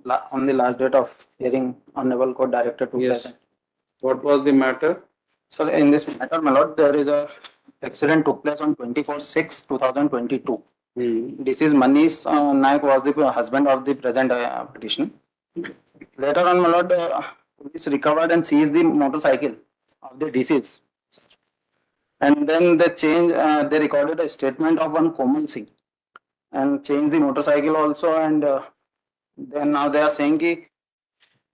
on the last date of hearing, Honorable Court directed to Yes. present. What was the matter? So in this matter, my lord, there is a accident took place on 24/6/2022. This is Manish Naik was the husband of the present petitioner. Later on, my lord, police recovered and seized the motorcycle of the deceased. And then they recorded a statement of one Komal Singh and changed the motorcycle also. And then now they are saying कि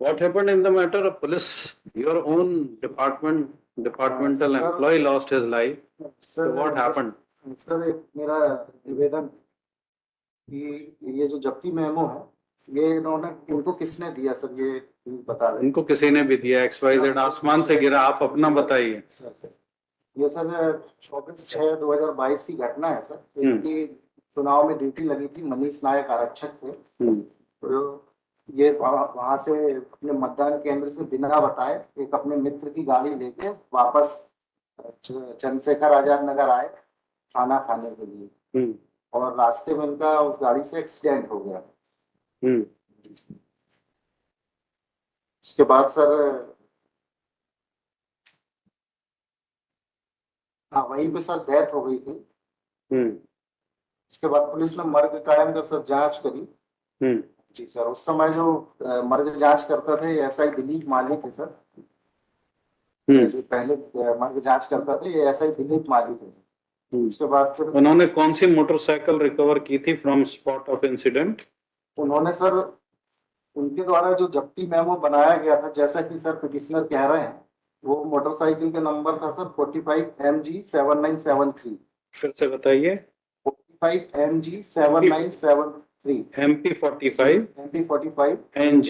What happened in the matter of police? Your own departmental employee lost his life. So what happened? Sir एक मेरा निवेदन कि ये जो जब्ती memo है ये इनको किसने दिया सर, ये बता दें। इनको किसी ने भी दिया, XYZ आसमान से गिरा, आप अपना बताइए। सर ये सर 24/6/2022 की घटना है सर। इनकी चुनाव में ड्यूटी लगी थी, मनीष नायक आरक्षक थे। तो ये वहां से अपने मतदान केंद्र से बिना बताए एक अपने मित्र की गाड़ी लेके वापस चंद्रशेखर आजाद नगर आए खाना खाने के लिए, और रास्ते में इनका उस गाड़ी से एक्सीडेंट हो गया। उसके बाद सर हाँ वहीं पे सर डेथ हो गई थी। उसके बाद पुलिस ने मर्ग कायम कर सर जांच करी। जी सर, उस समय जो मर्ग जांच करता था ये SI दिलीप माली थे सर। जो पहले मर्ग जांच करता था ये SI दिलीप माली थे। उसके बाद फिर उन्होंने कौन सी मोटरसाइकिल रिकवर की थी फ्रॉम स्पॉट ऑफ इंसिडेंट? उन्होंने सर उनके द्वारा जो जब्ती मेमो बनाया गया था, जैसा कि सर पिटिशनर कह रहे हैं, वो मोटरसाइकिल का नंबर था सर 45 MG 7973। फिर से बताइए। 45 MG 7973। MP 45 NG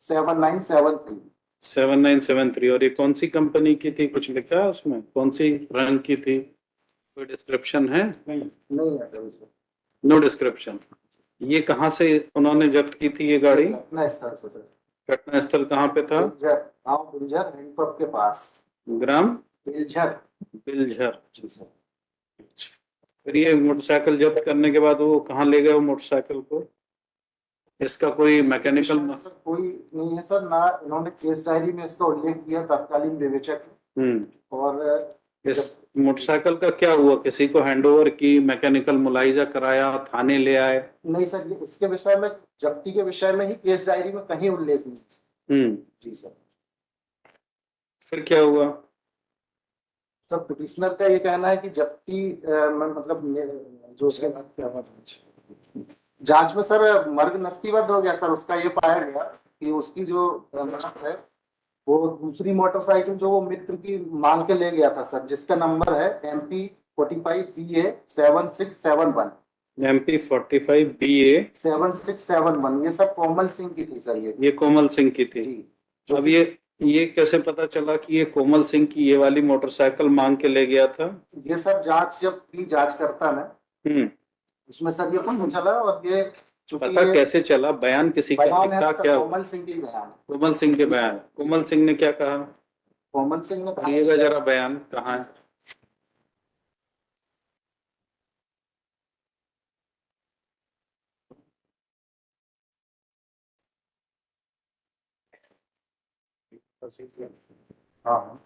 7973। 7973। और ये कौन सी कंपनी की थी, कुछ लिखा है उसमें? कौन सी रंग की थी, कोई डिस्क्रिप्शन है? नहीं है सर इसमें। No description. ये कहाँ से उन्होंने जब्त की थी ये गाड़ी? घटना स्थल से सर। घटना स्थल कहाँ पे था? गाँव बिलझर हैंडपंप के पास। ग्राम बिलझर। जी सर। फिर ये मोटरसाइकिल जब्त करने के बाद वो कहाँ ले गए वो मोटरसाइकिल को? इसका कोई मैकेनिकल कोई नहीं है सर, ना इन्होंने केस डायरी में इसका उल्लेख किया तत्कालीन विवेचक। और इस मोटरसाइकिल का क्या हुआ? किसी को हैंडओवर की, मैकेनिकल मुलाइजा कराया, थाने ले आए? नहीं सर, ये इसके विषय में, जब्ती के विषय में ही केस डायरी में कहीं उल्लेख नहीं। जी सर। फिर क्या हुआ? सर पिटिशनर का ये कहना है कि जब्ती मतलब जो जांच में सर मर्ग नस्तीबद्ध हो गया सर। उसका ये पाया गया कि उसकी जो है वो दूसरी मोटरसाइकिल जो वो मित्र की मांग के ले गया था सर, जिसका नंबर है MP 45 BA 7671। MP 45 BA 7671। ये सब कोमल सिंह की थी सर। ये कोमल सिंह की थी। अब ये कैसे पता चला कि ये कोमल सिंह की ये वाली मोटरसाइकिल मांग के ले गया था? ये सर जांच करता ना, उसमें सर ये पता चला। और ये पता कैसे चला? बयान किसी का लिखा क्या? कोमल सिंह के बयान। कोमल सिंह के बयान। कोमल सिंह ने क्या कहा? कोमल सिंह ने कहिएगा जरा बयान कहाँ है? हाँ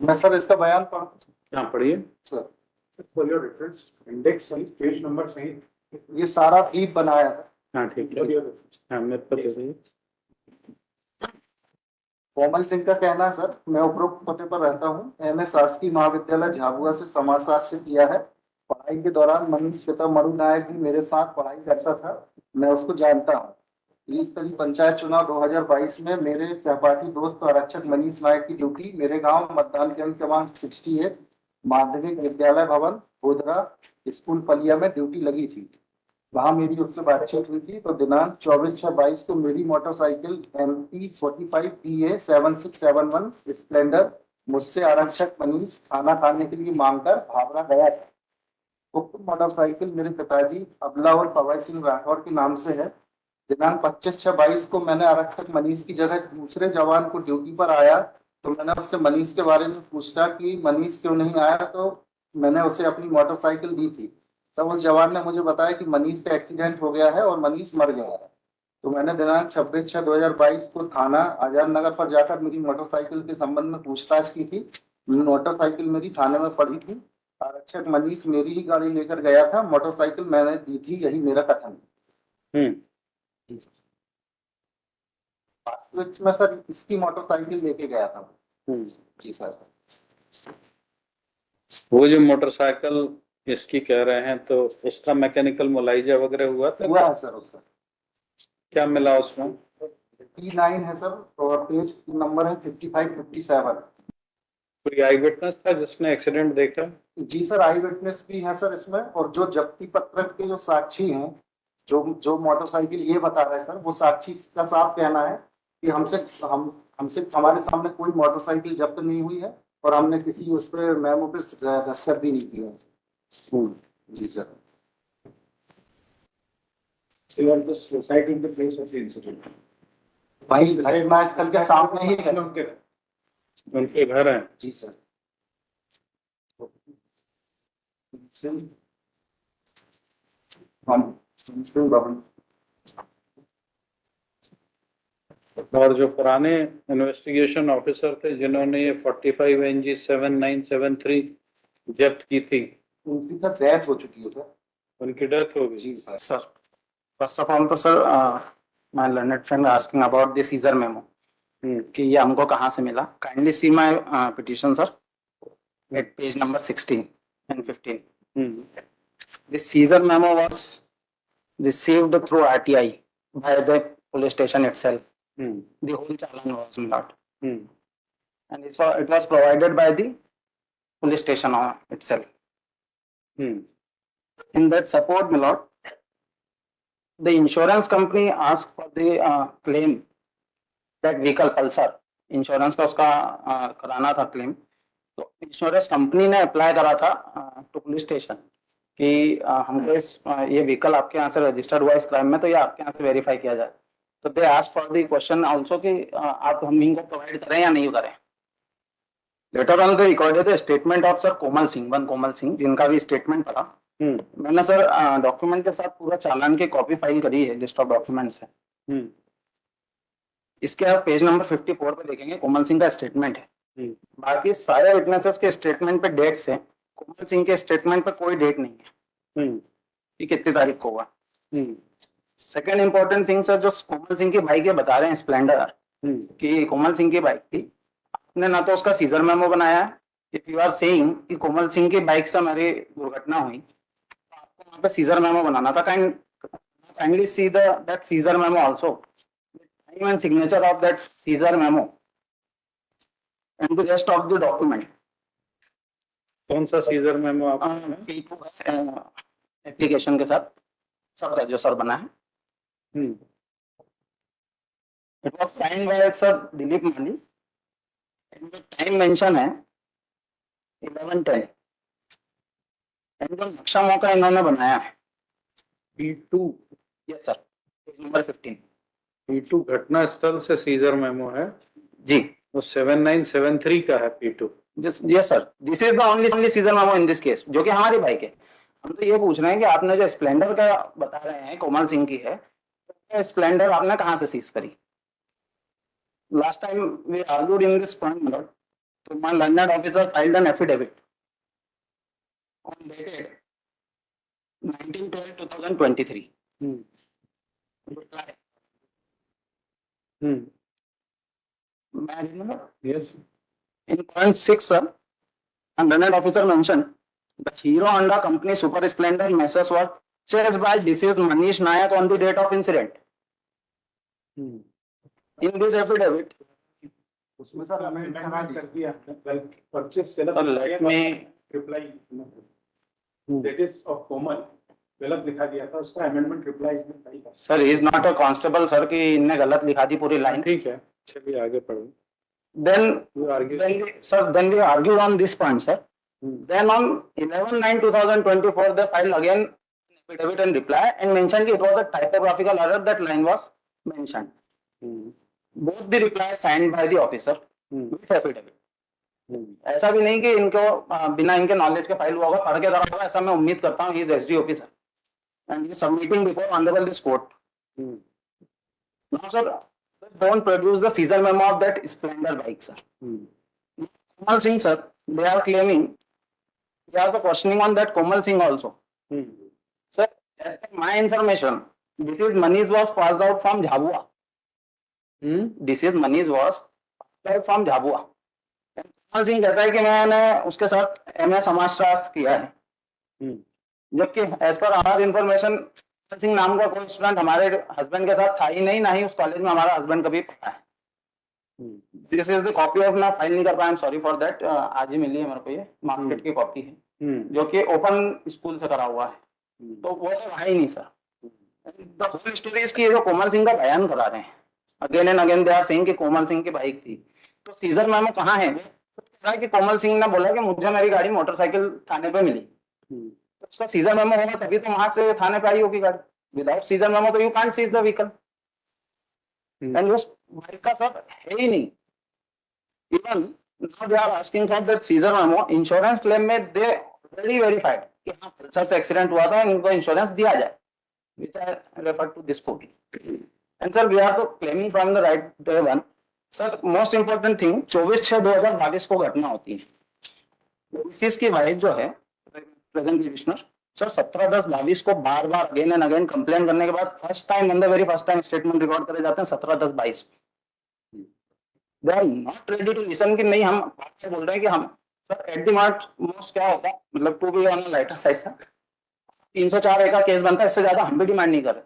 मैं सर इसका बयान क्या पढ़िए sir. For your reference index सहित पेज नंबर सहित ये सारा ब्रीफ बनाया है। हाँ ठीक है। हाँ मेरे पर दे दीजिए। कोमल सिंह का कहना है सर, मैं उपरोक्त पते पर रहता हूँ। MS शासकीय महाविद्यालय झाबुआ से समाजशास्त्र किया है। पढ़ाई के दौरान मनीष पिता मनु नायक भी मेरे साथ पढ़ाई करता था, मैं उसको जानता हूँ। 30 तारीख पंचायत चुनाव 2022 में मेरे सहपाठी दोस्त आरक्षक मनीष नायक की ड्यूटी मेरे गांव मतदान केंद्र क्रमांक 68 माध्यमिक विद्यालय भवन गोधरा स्कूल फलिया में ड्यूटी लगी थी। वहां मेरी उससे बातचीत हुई थी। तो दिनांक 24/6/22 को मेरी मोटरसाइकिल MP 45 BA 7671 स्प्लेंडर मुझसे आरक्षक मनीष खाना खाने के लिए मांगकर भावरा गया था। उक्त मोटरसाइकिल मेरे पिताजी अबला और पवाई सिंह राठौर के नाम से है। दिनांक 25/6/22 को मैंने आरक्षक मनीष की जगह दूसरे जवान को ड्यूटी पर आया, तो मैंने उससे मनीष के बारे में पूछा कि मनीष क्यों नहीं आया, तो मैंने उसे अपनी मोटरसाइकिल दी थी। तब उस जवान ने मुझे बताया कि मनीष का एक्सीडेंट हो गया है और मनीष मर गया है। तो मैंने दिनांक 26/6/2022 को थाना आजाद नगर पर जाकर मेरी मोटरसाइकिल के संबंध में पूछताछ की थी। मोटरसाइकिल मेरी थाने में पड़ी थी। आरक्षक मनीष मेरी ही गाड़ी लेकर गया था, मोटरसाइकिल मैंने दी थी, यही मेरा कथन है। हम्म। वास्तविक में सर इसकी मोटरसाइकिल लेके गया था। जी सर। वो जो मोटरसाइकिल इसकी कह रहे हैं तो उसका मैकेनिकल मुलायजा वगैरह हुआ था? हुआ है सर उसका। क्या मिला उसमें? P9 है सर और पेज नंबर है 55-57। कोई आई विटनेस था जिसने एक्सीडेंट देखा? जी सर, आई विटनेस भी है सर इसमें, और जो जब्ती पत्रक के जो साक्षी हैं, जो मोटरसाइकिल ये बता रहे हैं सर, वो साक्षी का साफ कहना है कि हमसे हमारे सामने कोई मोटरसाइकिल जब्त नहीं हुई है और हमने किसी उस पे मेमो पे दस्तखत भी नहीं किया है। जी sir. Society in the place of the incident. भाई घटनास्थल के सामने ही है। उनके घर हैं? जी सर। और जो पुराने इन्वेस्टिगेशन ऑफिसर थे जिन्होंने ये 45 NG 7973 जब्त की थी, उनकी तो डेथ हो चुकी है सर। उनकी डेथ हो गई? जी sir. Sir, first of all, तो sir, my learned friend asking about the seizure memo कि ये हमको कहाँ से मिला. Kindly see my petition, sir, at page number 16 and 15. This seizure memo was received through RTI by the police station itself. The whole challan was not, and it was provided by the police station itself. In that support, my lord, the insurance company asked for the claim that vehicle Pulsar insurance का उसका कराना था claim. तो insurance company ने apply करा था to police station कि हमको ये व्हीकल आपके यहाँ से रजिस्टर्ड हुआ इस क्राइम में, तो ये आपके यहाँ से वेरीफाई किया जाए. तो they ask for the question also कि आप हम इनको प्रोवाइड करें या नहीं करें. Later on the recorded statement of sir Komal Singh, जिनका भी स्टेटमेंट पड़ा. मैंने सर डॉक्यूमेंट के साथ पूरा चालान की कॉपी फाइल करी है, लिस्ट ऑफ डॉक्यूमेंट्स है. इसके आप पेज नंबर 54 पे देखेंगे कोमल सिंह का स्टेटमेंट है. बाकी सारे विटनेसेस के स्टेटमेंट पे डेट्स है, कोमल सिंह के स्टेटमेंट पे कोई डेट नहीं है कि कितनी तारीख को हुआ. सेकेंड इंपॉर्टेंट थिंग सर, जो कोमल सिंह की बाइक ये बता रहे हैं स्प्लेंडर कि कोमल सिंह की बाइक थी, आपने ना तो उसका सीजर मेमो बनाया है. इफ यू आर सेइंग कि कोमल सिंह की बाइक से हमारी दुर्घटना हुई, तो आपको वहाँ पे सीजर मेमो बनाना था. Kindly see that seizure memo also, time and signature of that seizure memo and the rest of the document. कौन सा सीजर मेमो आप? एप्लीकेशन के साथ सब जो सर बना है. It was signed by sir Dilip Mali. Time mention है 11:10. एंड जो नक्शा मौका इन्होंने बनाया है P2. Yes sir, page number 15. P2 घटना स्थल से सीजर मेमो है जी. वो 7973 का है P2. Yes sir, this is the only seizure memo in this case, जो कि हमारी बाइक है. हम तो ये पूछ रहे हैं कि आपने जो स्प्लेंडर का बता रहे हैं कोमल सिंह की है, तो स्प्लेंडर आपने कहाँ से सीज करी? Last time we argued in this point, तो my learned officer filed an affidavit on dated 19/12/2023. Yes. In point 6, sir, and learned officer mentioned the Hero Honda Company Super Splendor Messrs was purchased by deceased Manish Nayak on the date of incident. In this affidavit, उसमें sir amend करा कर दिया। दिया purchase गलत sir, let me reply that is of common गलत लिखा दिया था, उसका अमेंडमेंट रिप्लाई इसमें सही था. sir, he is not a constable, sir, कि इनने गलत लिखा दी पूरी लाइन. ठीक है, चलिए आगे पढ़ो. Then, You argue. then we argued on this point, sir. Then on 11/9/2024, they filed again affidavit and reply and mentioned it was a typographical error, that line was mentioned. Both the reply signed by the officer with affidavit. ऐसा भी नहीं कि इनको बिना इनके knowledge के file हुआ होगा, पढ़ के करा होगा, ऐसा मैं उम्मीद करता हूँ। He is SD officer and he submitting before honourable this court. Now sir, don't produce the seizure memo of that Splendor bike, sir. Komal Singh, sir, they are claiming, they are questioning on that Komal Singh also. Sir, as per my information, this is monies was passed out from Jhabua. This is monies was passed out from Jhabua. Komal Singh कहता है कि मैंने उसके साथ MA समाजशास्त्र किया है, जबकि एज पर हमारी इंफॉर्मेशन सिंह नाम का कोई स्टूडेंट हमारे हस्बैंड के साथ था ही नहीं, ना ही उस कॉलेज में हमारा हस्बैंड कभी पढ़ा है। This is the copy of, मैं फाइल नहीं कर पाया, I am sorry for that, आज ही मिली है मेरे को, ये मार्कशीट की कॉपी है जो कि ओपन स्कूल से करा हुआ है, तो वो तो है ही नहीं सर। द होल स्टोरी इसकी जो कोमल सिंह का बयान करा रहे हैं, again and again they are saying कि कोमल सिंह की बाइक थी, तो सीजर मेमो कहाँ है? वो कि कोमल सिंह ने बोला कि मुझे मेरी गाड़ी मोटरसाइकिल थाने पे मिली, तो उसका सीजर मेमो होगा तभी तो वहां से थाने पे आई होगी गाड़ी। विदाउट सीजर मेमो तो you can't seize the vehicle, and उस बाइक का सब है ही नहीं। Even now they are asking for that seizure memo. Insurance claim में दे ऑलरेडी वेरीफाइड कि हाँ पल्सर से एक्सीडेंट हुआ था, इनको इंश्योरेंस दिया जाए, which I refer to this copy. And sir, we are to claiming from the right day one. Sir most important thing, 24/6/2022 को घटना होती है। इसकी वाइफ जो है प्रेजेंट कमिश्नर सर 17/10/22 को बार बार अगेन एंड अगेन कंप्लेन करने के बाद first time on the very first time statement record करे जाते हैं 17/10/22। They are not ready to listen कि नहीं, हम आपसे बोल रहे हैं कि हम सर एट द मोस्ट क्या होता है, मतलब to be on lighter side sir 304 का केस बनता है, इससे ज्यादा हम भी डिमांड नहीं कर रहे।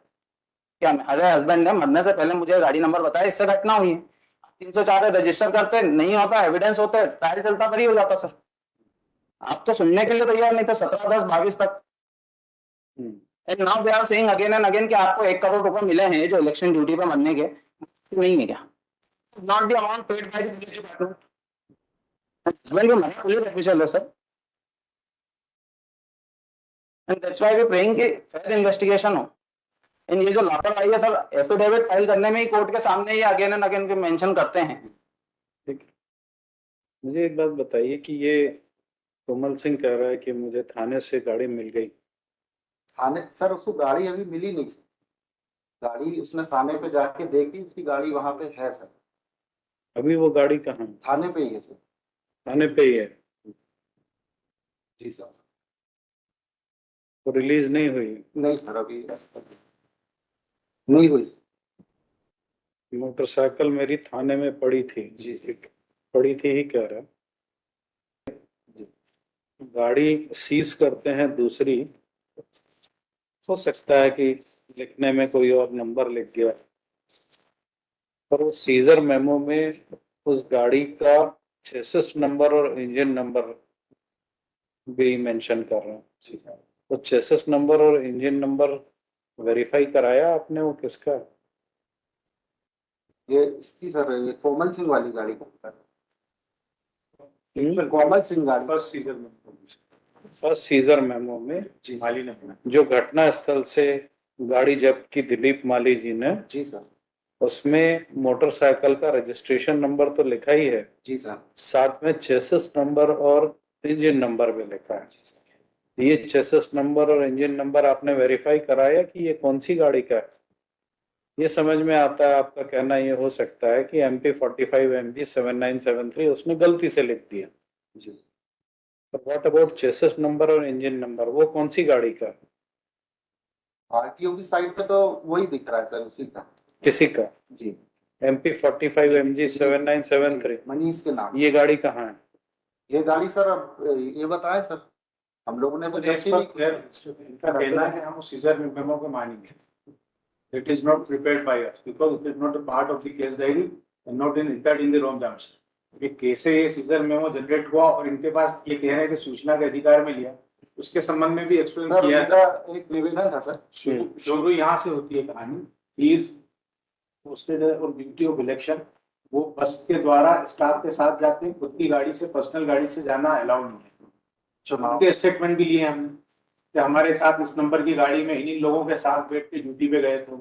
क्या मेरे हस्बैंड ने मरने से पहले मुझे गाड़ी नंबर बताया, इससे घटना हुई है, 304 रजिस्टर करते नहीं होता, एविडेंस होते, ट्रायल चलता पर ही हो जाता सर। आप तो सुनने के लिए तैयार नहीं थे 17/10/22 तक। And now they are saying again and again कि आपको 1 करोड़ रुपए मिले हैं जो इलेक्शन ड्यूटी पे मरने के, नहीं है क्या? Not the amount paid by the police department. Husband भी मरा पुलिस ऑफिसर है sir, and that's why we praying कि फेयर इन्वेस्टिगेशन हो। एंड ये जो लापरवाही है सर, एफिडेविट फाइल करने में ही कोर्ट के सामने ये अगेन एंड अगेन मेंशन करते हैं। ठीक है, मुझे एक बात बताइए कि ये कोमल सिंह कह रहा है कि मुझे थाने से गाड़ी मिल गई। थाने सर उसको गाड़ी अभी मिली नहीं सर, गाड़ी उसने थाने पे जाके देखी, उसकी गाड़ी वहां पे है सर। अभी वो गाड़ी कहाँ है? थाने पे ही है सर। थाने पे ही है? जी सर। तो रिलीज नहीं हुई? नहीं सर, अभी नहीं हुई सर। मोटरसाइकिल मेरी थाने में पड़ी थी। जी सर। पड़ी थी ही कह रहा। गाड़ी सीज करते हैं दूसरी, हो सकता है कि लिखने में कोई और नंबर लिख गया, पर वो सीजर मेमो में उस गाड़ी का चेसिस नंबर और इंजन नंबर भी मेंशन कर रहे हैं। तो चेसिस नंबर और इंजन नंबर वेरीफाई कराया आपने? वो किसका? ये इसकी सर, ये कोमल सिंह वाली गाड़ी का, कोमल सिंह गाड़ी फर्स्ट सीजर मेमो में जी माली ने बना। जो घटना स्थल से गाड़ी जब्त की दिलीप माली जी ने, जी सर। उसमें मोटरसाइकिल का रजिस्ट्रेशन नंबर तो लिखा ही है, जी सर। साथ में चेसिस नंबर और इंजन नंबर भी लिखा है। ये चेसिस नंबर और इंजन नंबर आपने वेरीफाई कराया कि ये कौन सी गाड़ी का है? ये समझ में आता है आपका कहना ये हो सकता है कि MP45 MG 7973 उसने गलती से लिख दिया। जी। व्हाट अबाउट चेसिस नंबर और इंजन नंबर, वो कौन सी गाड़ी का? आरटीओ की साइड पे तो वही दिख रहा है सर, उसी का। किसी का? जी। MP45 MG 7973 मनीष के नाम। ये गाड़ी कहाँ है? ये गाड़ी सर, अब ये बताएं सर, हम लोगों ने तो जब्ती नहीं की। इनका कहना है हम सीजर मेमो को मानेंगे। It is not prepared by us because it is not a part of the case diary and not entered in the ROMs. ये कैसे ये सीजर मेमो जनरेट हुआ और इनके पास ये कह रहे हैं कि सूचना के अधिकार में लिया, उसके संबंध में भी एक्सप्लेन सर किया मेरा एक निवेदन था सर। शुरू यहाँ से होती है कहानी। इज पोस्टेड और ड्यूटी ऑफ इलेक्शन, वो बस के द्वारा स्टाफ के साथ जाते हैं, खुद की गाड़ी से, पर्सनल गाड़ी से जाना अलाउड नहीं है। चुनाव उनके स्टेटमेंट भी लिए हमने कि हमारे साथ इस नंबर की गाड़ी में इन्हीं लोगों के साथ बैठ के ड्यूटी पे गए थे,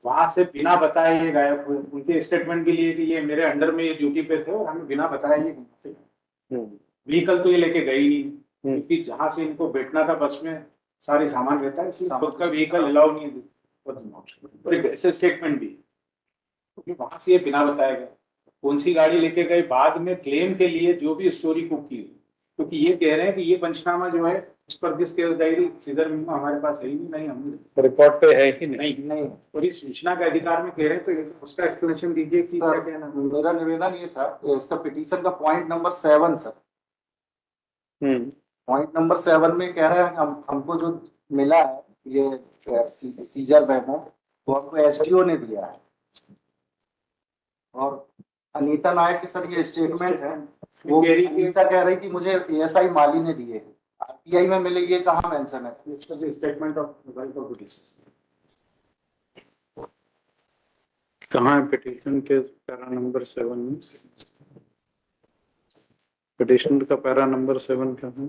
वहां से बिना बताए ये गायब हुए। उनके स्टेटमेंट भी लिए कि ये मेरे अंडर में ये ड्यूटी पे थे और हमें बिना बताए ये व्हीकल तो ये लेके गई नहीं, क्योंकि जहां से इनको बैठना था बस में सारे सामान रहता है, इसलिए खुद का व्हीकल अलाउ नहीं है। और एक ऐसे स्टेटमेंट भी, क्योंकि वहां से ये बिना बताया गया कौन सी गाड़ी लेके गए, बाद में क्लेम के लिए जो भी स्टोरी कुक की, क्योंकि ये कह रहे हैं कि ये पंचनामा जो है इस पर दिस केस डायरी सीधर में हमारे पास है ही नहीं, हमने रिकॉर्ड पे है ही नहीं। नहीं और ये सूचना के अधिकार में कह रहे हैं, तो ये तो उसका एक्सप्लेनेशन दीजिए कि क्या सर, कहना है। मेरा निवेदन ये था कि इसका पिटीशन का point number 7 sir, point number 7 में कह रहे हैं हमको जो मिला है ये सीजर मेमो वो हमको एसडीओ ने दिया है, और अनीता नायक के सर ये स्टेटमेंट है, वो कह रही कि अनीता कह रही कि मुझे एएसआई माली ने दिए, आरटीआई में मिले, ये कहाँ मेंशन है? स्टेटमेंट ऑफ पिटीशन कहाँ है पिटीशन के पैरा नंबर 7 में? पिटीशन का पैरा नंबर 7 कहाँ है?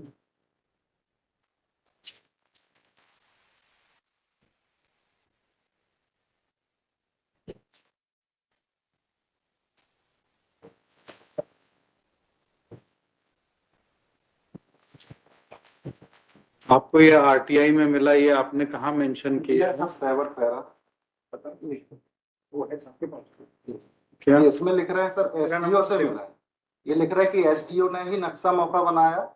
आपको ये आरटीआई में मिला, ये आपने कहाँ मेंशन किया है? सर 7 पैरा पता नहीं, वो है सबके पास। क्या ये इसमें लिख रहे हैं सर एसडीओ से मिला है, ये लिख रहा है कि एसडीओ ने ही नक्शा मौका बनाया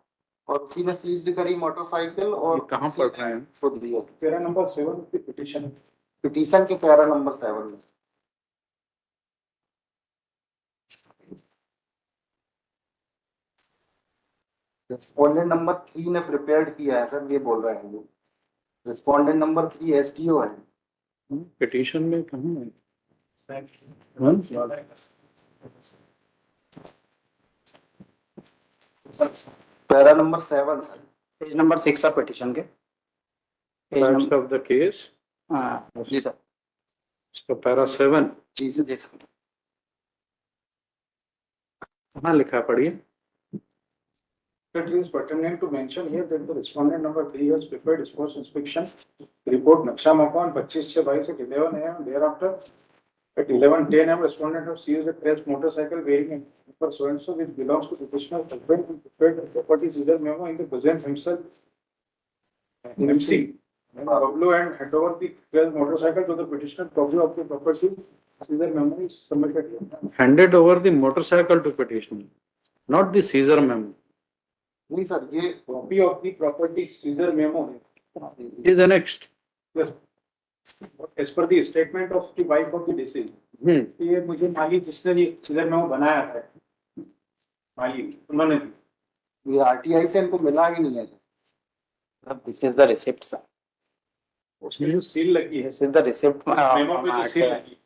और उसी ने सीज्ड करी मोटरसाइकिल, और ये कहाँ पढ़ रहे हैं? खुद दिया पैरा नंबर 7 की पिटीशन पिटीशन के पैरा नंबर 7 में। रिस्पोंडेंट नंबर 3 ने प्रिपेयर्ड किया है सर, ये बोल रहे हैं लोग। रिस्पोंडेंट नंबर 3 एसडीओ है। पिटीशन में कहाँ है? Para number 7 sir, page number 6 of petition के page Facts number of the case, जी सर, इसका पैरा 7 जी सर, जी सर। कहाँ लिखा है? पढ़िए। It is pertinent to mention here that the respondent number 3 has prepared his first inspection report Naksha Moko on 25/22 at 11 a.m. Thereafter, at 11:10 a.m., respondent have seized a crashed motorcycle bearing number so and so which belongs to petitioner's husband and prepared the property seizure memo in the presence himself, MC, and Pablo, and hand over the crashed motorcycle to the petitioner. Copy of the property seizure memo is submitted. Handed over the motorcycle to petitioner, not the seizure memo. नहीं sir, ये Copy of the property seizure memo Is annexed. yes, as per the statement of the wife of the deceased. ये मुझे माली जिसने ये scissor memo बनाया है, माली उन्होंने दी। ये आरटीआई से इनको मिला ही नहीं है sir. This is the receipt sir, उसमें जो सील लगी है this is the receipt memo पे जो सील लगी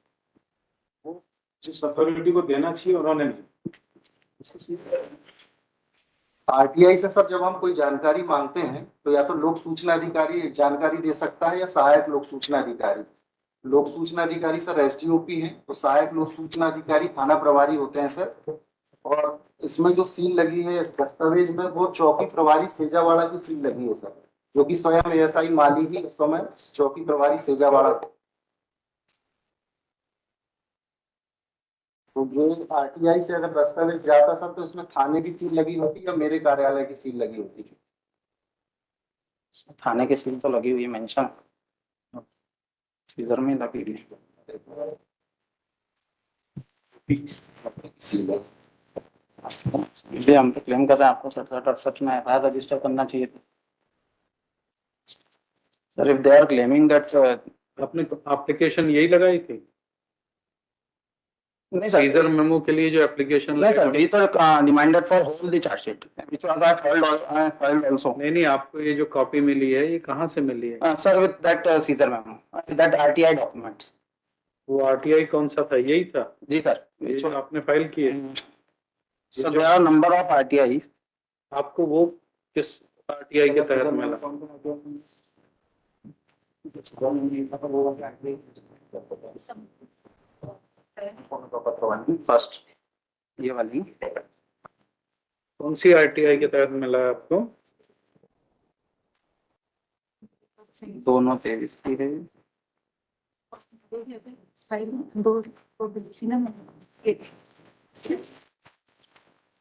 वो जिस अथॉरिटी को देना चाहिए उन्होंने नहीं। आरटीआई से सर जब हम कोई जानकारी मांगते हैं तो या तो लोक सूचना अधिकारी जानकारी दे सकता है या सहायक लोक सूचना अधिकारी। लोक सूचना अधिकारी सर एसडीओपी है, तो सहायक लोक सूचना अधिकारी थाना प्रभारी होते हैं सर। और इसमें जो सील लगी है इस दस्तावेज में वो चौकी प्रभारी सेजावाड़ा की सील लगी है सर, जो कि स्वयं एएसआई माली ही उस समय चौकी प्रभारी सेजावाड़ा थे। तो ये आरटीआई से अगर दस्तावेज जाता सर तो इसमें थाने की सील लगी होती या मेरे कार्यालय की सील लगी होती? थाने की सील तो लगी हुई है, मेंशन सीजर में लगी हुई सील है। इसलिए हम तो क्लेम कर रहे हैं आपको 67-68 में एफआईआर रजिस्टर करना चाहिए था sir. If they are claiming that आपने एप्लीकेशन यही लगाई थी? नहीं सर, सीजर मेमो के लिए जो एप्लीकेशन नहीं सर, वी तो demanded for whole the chargesheet which was I filed also. नहीं, आपको ये जो कॉपी मिली है ये कहाँ से मिली है? Sir with that seizure memo, that RTI documents. वो आरटीआई कौन सा था? यही था जी सर, ये जो आपने फाइल की है? Sir there are number of RTI. आपको वो किस आरटीआई के तहत मिला? फर्स्ट ये वाली कौन सी आरटीआई के तहत मिला है आपको? दोनों 23 की है।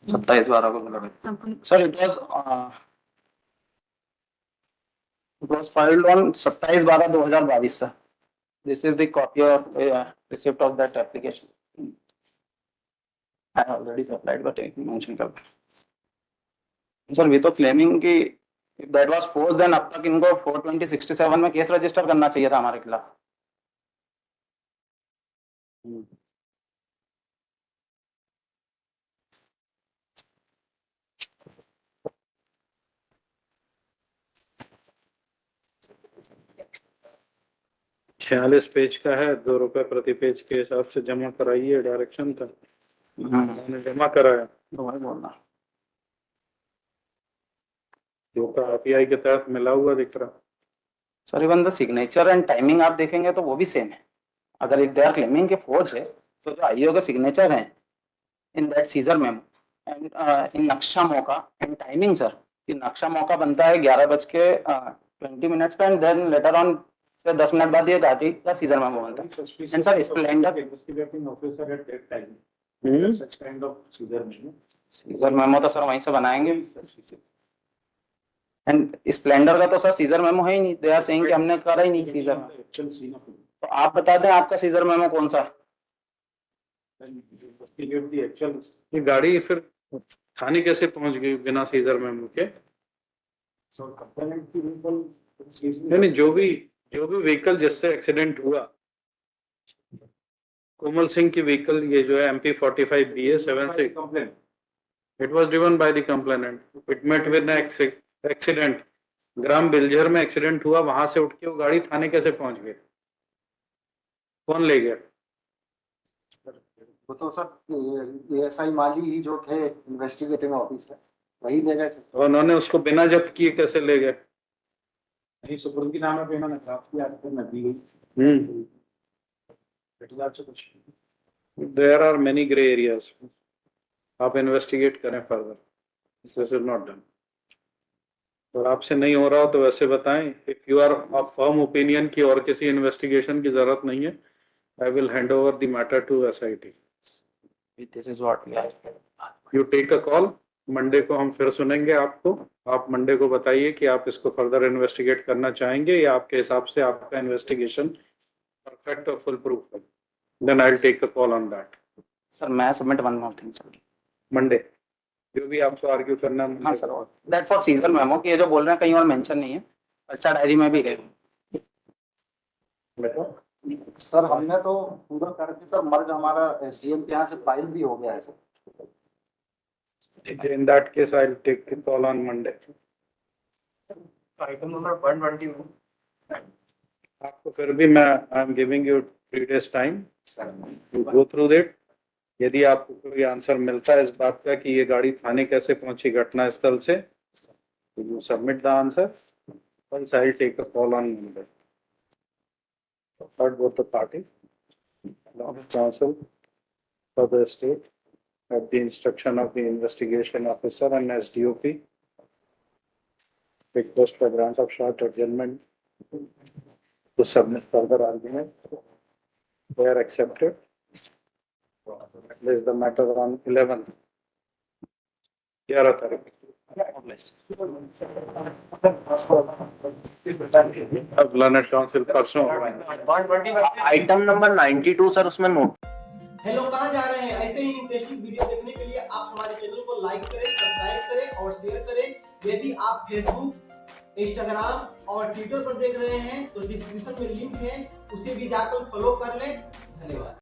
27/12 को मिला sir. It was filed on 27/12/2022 sir. This is the copy of receipt of that application. I already applied but mention कर सर। वी तो क्लेमिंग कि दैट वाज फोर्स, देन अब तक इनको 420/67 में केस रजिस्टर करना चाहिए था हमारे खिलाफ। छियालीस पेज का है, 2 रुपए प्रति पेज के हिसाब से जमा कराइए, डायरेक्शन था, मैंने जमा कराया। तो वही बोलना जो का आरटीआई के तहत मिला हुआ दिख रहा। Sir. Even the signature and timing आप देखेंगे तो वो भी सेम है। अगर इफ दे आर क्लेमिंग के फोर्ज है तो जो आईओ का सिग्नेचर है in that seizure memo and in नक्शा मौका एंड टाइमिंग सर, कि नक्शा मौका बनता है 11:20 पे एंड देन लेटर ऑन से 10 मिनट बाद ये गाड़ी का सीजर मेमो बनता है। And sir Splendor investigating officer at that time. Such kind of seizure memo. Seizure memo तो सर वहीं से बनाएंगे। एंड स्प्लेंडर का तो सर सीजर मेमो है ही नहीं। दे आर सेइंग कि हमने करा ही नहीं scissor. Actual scene of it. तो आप बता दें आपका सीजर मेमो कौन सा है? Then investigate the actual. ये गाड़ी फिर थाने कैसे पहुंच गई बिना सीजर मेमो के? So complainant की vehicle. नहीं, जो भी व्हीकल जिससे एक्सीडेंट हुआ, कोमल सिंह की व्हीकल, ये जो है MP 45 BA76, Complaint. It was driven by the complainant. It met with accident. ग्राम बिलझर में एक्सीडेंट हुआ, वहां से उठ के वो गाड़ी थाने कैसे पहुंच गई? कौन ले गया? वो तो सर एएसआई माली ही जो थे इन्वेस्टिगेटिंग ऑफिसर, वही ले गए। और उन्होंने उसको बिना जब्त किए कैसे ले गए? नहीं, सुपुर्द की नाम है, इन्होंने ड्राफ्ट किया तो मैं दी गई। से कुछ there are many grey areas. आप इन्वेस्टिगेट करें further, this is not done. और आपसे नहीं हो रहा हो तो वैसे बताएं। If you are of firm opinion की और किसी इन्वेस्टिगेशन की जरूरत नहीं है, I will hand over the matter to SIT। This is what we are. You take a call. Monday को हम फिर सुनेंगे आपको। आप मंडे को बताइए कि आप इसको फर्दर इन्वेस्टिगेट करना चाहेंगे या आपके हिसाब से आपका इन्वेस्टिगेशन परफेक्ट और फुल प्रूफ है। Then I will take a call on that. Sir मैं submit one more thing sir. Monday जो भी आपको आर्ग्यू करना है। हाँ sir, that for seizure memo कि ये जो बोल रहे हैं कहीं और मेंशन नहीं है, अच्छा डायरी में भी है। सर हमने तो पूरा करके सर मर्ज हमारा SDM के यहाँ से फाइल भी हो गया है sir. In that case, I'll take a call on Monday. Item number 121। आपको फिर भी मैं I am giving you 3 days time to go through that. यदि आपको कोई आंसर मिलता है इस बात का कि ये गाड़ी थाने कैसे पहुंची घटना स्थल से, you submit the answer, else I'll take a call on Monday. Heard both the party, counsel for the state, at the instruction of the investigation officer and SDOP, request for grant of short adjournment to submit further argument. They are accepted. Place the matter on 11 तारीख। अब learned council परसों। Item number 92 sir, उसमें note. Hello, कहाँ जा रहे हैं? ऐसे ही interesting video देखने के लिए आप हमारे चैनल को लाइक करें, सब्सक्राइब करें और शेयर करें। यदि आप फेसबुक, इंस्टाग्राम और ट्विटर पर देख रहे हैं तो डिस्क्रिप्शन में लिंक है, उसे भी जाकर फॉलो कर लें